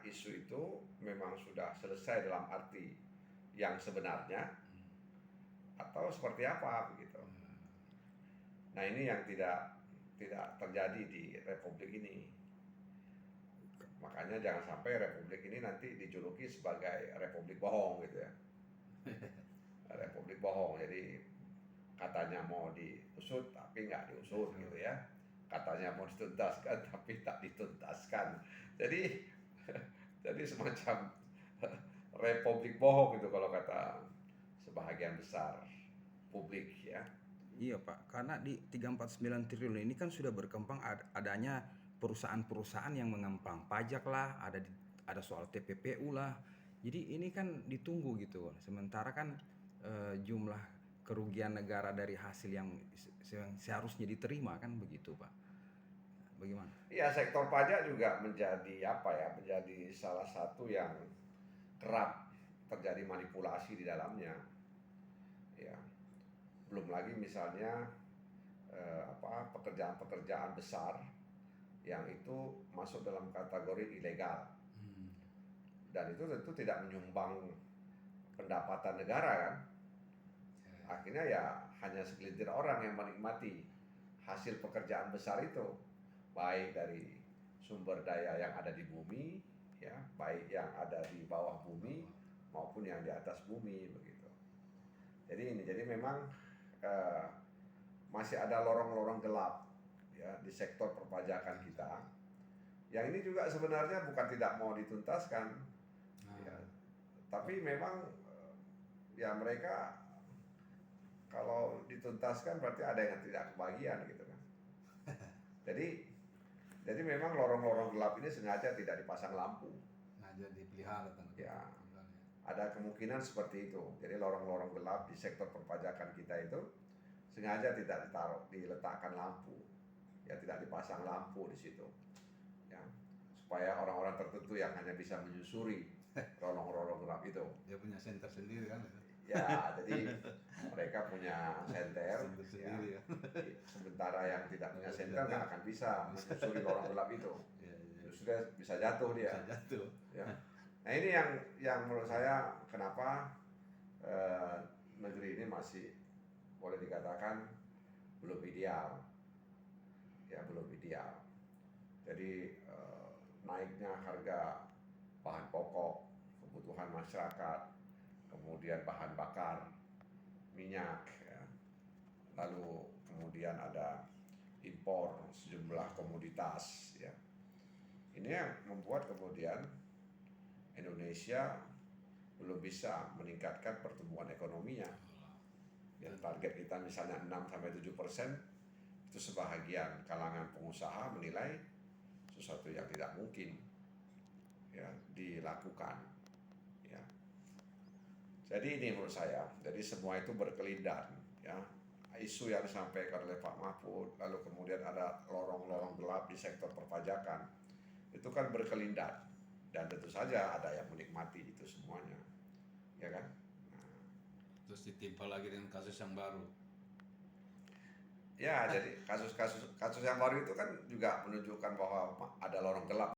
isu itu memang sudah selesai dalam arti yang sebenarnya atau seperti apa begitu. Nah ini yang tidak terjadi di Republik ini. Makanya jangan sampai Republik ini nanti dijuluki sebagai Republik bohong gitu ya. Republik bohong, jadi katanya mau diusut tapi nggak diusut gitu ya. Katanya mau dituntaskan tapi tak dituntaskan. Jadi semacam Republik bohong itu kalau kata sebahagian besar publik ya. Iya Pak, karena di 349 triliun ini kan sudah berkembang adanya perusahaan-perusahaan yang mengemplang pajak lah, ada soal TPPU lah. Jadi ini kan ditunggu gitu. Sementara kan jumlah kerugian negara dari hasil yang seharusnya diterima kan begitu Pak. Bagaimana? Ya sektor pajak juga menjadi salah satu yang kerap terjadi manipulasi di dalamnya. Ya, belum lagi misalnya pekerjaan-pekerjaan besar yang itu masuk dalam kategori ilegal dan itu tentu tidak menyumbang pendapatan negara kan. Akhirnya ya hanya segelintir orang yang menikmati hasil pekerjaan besar itu, baik dari sumber daya yang ada di bumi ya, baik yang ada di bawah bumi maupun yang di atas bumi begitu. Jadi memang masih ada lorong-lorong gelap ya di sektor perpajakan kita. Yang ini juga sebenarnya bukan tidak mau dituntaskan, ya, tapi memang ya mereka kalau dituntaskan berarti ada yang tidak kebagian gitu kan. Jadi memang lorong-lorong gelap ini sengaja tidak dipasang lampu. Sengaja dipelihara kan. Ya, ada kemungkinan seperti itu. Jadi lorong-lorong gelap di sektor perpajakan kita itu sengaja tidak diletakkan lampu, ya tidak dipasang lampu di situ, ya supaya orang-orang tertentu yang hanya bisa menyusuri lorong-lorong gelap itu. Dia punya senter sendiri kan? Ya, jadi mereka punya senter, sendiri, ya. Sementara yang tidak punya senter nggak akan bisa menyusuri lorong gelap itu. Justru bisa jatuh dia. Ya. Nah ini yang menurut saya kenapa negeri ini masih boleh dikatakan belum ideal, ya belum ideal. Jadi naiknya harga bahan pokok, kebutuhan masyarakat, kemudian bahan bakar, minyak, ya. Lalu kemudian ada impor sejumlah komoditas, ya. Ini yang membuat kemudian Indonesia belum bisa meningkatkan pertumbuhan ekonominya. Ya, target kita misalnya 6-7%, itu sebahagian kalangan pengusaha menilai sesuatu yang tidak mungkin ya dilakukan. Ya. Jadi ini menurut saya, jadi semua itu berkelindan ya. Isu yang disampaikan oleh Pak Mahfud, lalu kemudian ada lorong-lorong gelap di sektor perpajakan, itu kan berkelindan dan tentu saja ada yang menikmati itu semuanya, ya kan? Terus ditimpa lagi dengan kasus yang baru. Ya, jadi kasus yang baru itu kan juga menunjukkan bahwa ada lorong gelap.